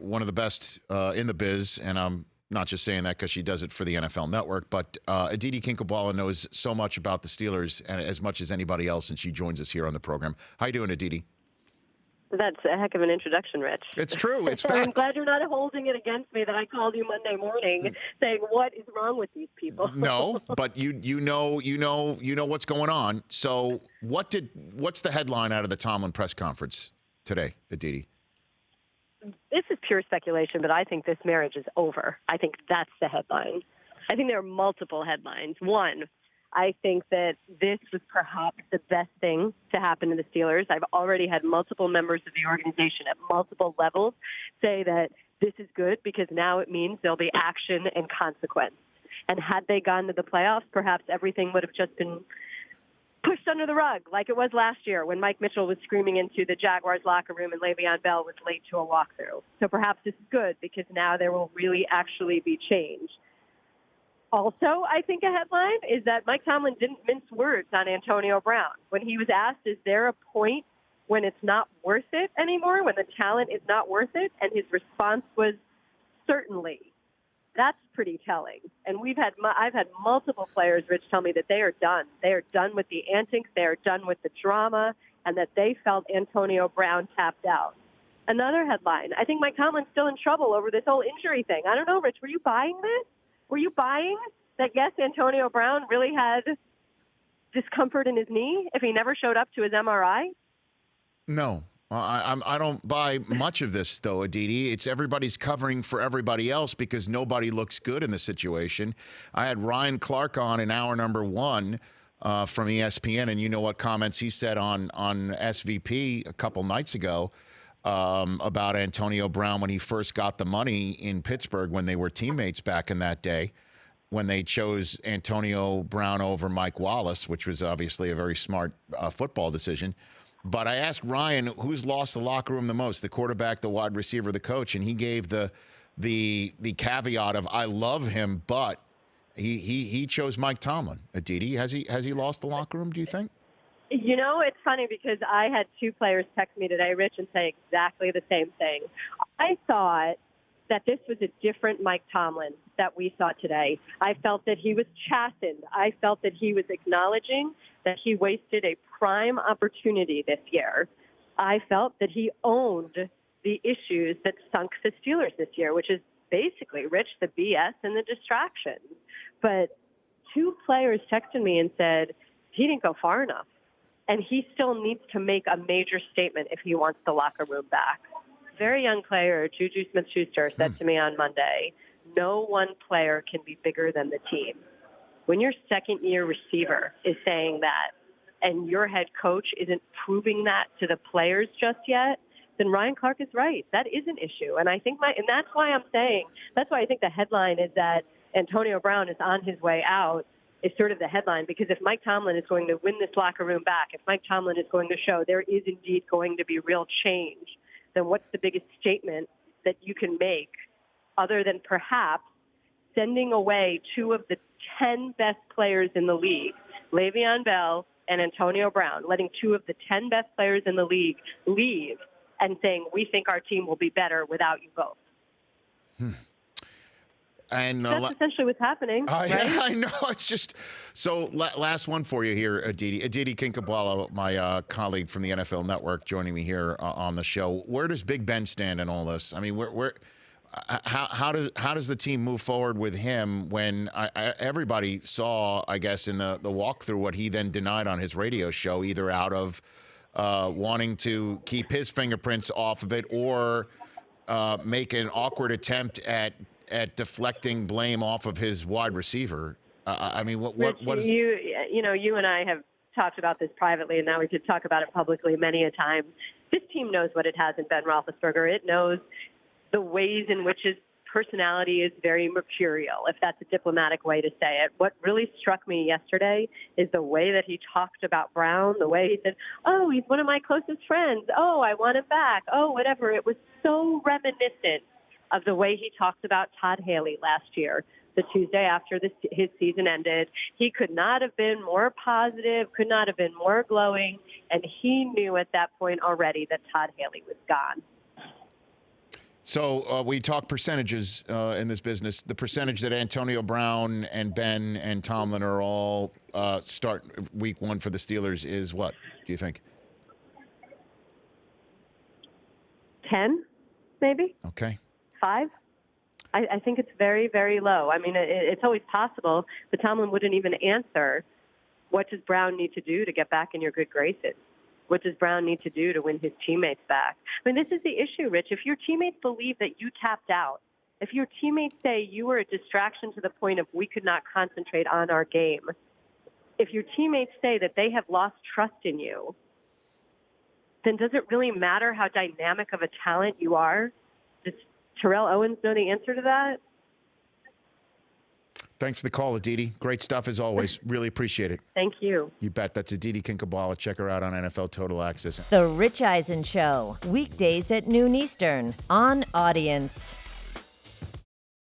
one of the best in the biz, and I'm not just saying that because she does it for the NFL Network, but Aditi Kinkhabwala knows so much about the Steelers and as much as anybody else, and she joins us here on the program. How you doing, Aditi? That's a heck of an introduction, Rich. It's true. It's fact. I'm glad you're not holding it against me that I called you Monday morning saying what is wrong with these people. No, but you know what's going on. So what's the headline out of the Tomlin press conference today, Aditi? This is pure speculation, but I think this marriage is over. I think that's the headline. I think there are multiple headlines. One, I think that this was perhaps the best thing to happen to the Steelers. I've already had multiple members of the organization at multiple levels say that this is good because now it means there'll be action and consequence. And had they gone to the playoffs, perhaps everything would have just been pushed under the rug like it was last year when Mike Mitchell was screaming into the Jaguars locker room and Le'Veon Bell was late to a walkthrough. So perhaps this is good because now there will really actually be change. Also, I think a headline is that Mike Tomlin didn't mince words on Antonio Brown. When he was asked, is there a point when it's not worth it anymore, when the talent is not worth it? And his response was, certainly. That's pretty telling. And I've had multiple players, Rich, tell me that they are done. They are done with the antics. They are done with the drama, and that they felt Antonio Brown tapped out. Another headline, I think Mike Tomlin's still in trouble over this whole injury thing. I don't know, Rich, were you buying this? Were you buying that, yes, Antonio Brown really had discomfort in his knee if he never showed up to his MRI? No. I don't buy much of this, though, Aditi. It's everybody's covering for everybody else because nobody looks good in the situation. I had Ryan Clark on in hour number one from ESPN, and you know what comments he said on SVP a couple nights ago about Antonio Brown when he first got the money in Pittsburgh when they were teammates back in that day, when they chose Antonio Brown over Mike Wallace, which was obviously a very smart football decision. But I asked Ryan, who's lost the locker room the most, the quarterback, the wide receiver, the coach, and he gave the caveat of, I love him, but he chose Mike Tomlin. Aditi, has he lost the locker room, do you think? You know, it's funny because I had two players text me today, Rich, and say exactly the same thing. I thought that this was a different Mike Tomlin that we saw today. I felt that he was chastened. I felt that he was acknowledging that he wasted a prime opportunity this year. I felt that he owned the issues that sunk the Steelers this year, which is basically, Rich, the BS and the distractions. But two players texted me and said, he didn't go far enough. And he still needs to make a major statement if he wants the locker room back. Very young player, Juju Smith-Schuster, said to me on Monday, no one player can be bigger than the team. When your second-year receiver is saying that and your head coach isn't proving that to the players just yet, then Ryan Clark is right. That is an issue. And I think and that's why I think the headline is that Antonio Brown is on his way out is sort of the headline, because if Mike Tomlin is going to win this locker room back, if Mike Tomlin is going to show there is indeed going to be real change, then what's the biggest statement that you can make other than perhaps sending away two of the 10 best players in the league, Le'Veon Bell and Antonio Brown, letting two of the 10 best players in the league leave and saying, we think our team will be better without you both. And that's essentially what's happening. Right? I know. It's just so. Last one for you here, Aditi. Aditi Kinkhabwala, my colleague from the NFL Network, joining me here on the show. Where does Big Ben stand in all this? I mean, how does the team move forward with him when everybody saw, I guess, in the walkthrough what he then denied on his radio show, either out of wanting to keep his fingerprints off of it or make an awkward attempt at deflecting blame off of his wide receiver. I mean, what is... You and I have talked about this privately, and now we could talk about it publicly many a time. This team knows what it has in Ben Roethlisberger. It knows the ways in which his personality is very mercurial, if that's a diplomatic way to say it. What really struck me yesterday is the way that he talked about Brown, the way he said, oh, he's one of my closest friends. Oh, I want him back. Oh, whatever. It was so reminiscent of the way he talked about Todd Haley last year, the Tuesday after his season ended. He could not have been more positive, could not have been more glowing, and he knew at that point already that Todd Haley was gone. So we talk percentages in this business. The percentage that Antonio Brown and Ben and Tomlin are all start week one for the Steelers is what, do you think? 10, maybe? Okay. 5? I think it's very, very low. I mean, it's always possible, but Tomlin wouldn't even answer, what does Brown need to do to get back in your good graces? What does Brown need to do to win his teammates back? I mean, this is the issue, Rich. If your teammates believe that you tapped out, if your teammates say you were a distraction to the point of we could not concentrate on our game, if your teammates say that they have lost trust in you, then does it really matter how dynamic of a talent you are? Does Terrell Owens know the answer to that? Thanks for the call, Aditi. Great stuff as always. Really appreciate it. Thank you. You bet. That's Aditi Kinkhabwala. Check her out on NFL Total Access. The Rich Eisen Show, weekdays at noon Eastern on Audience.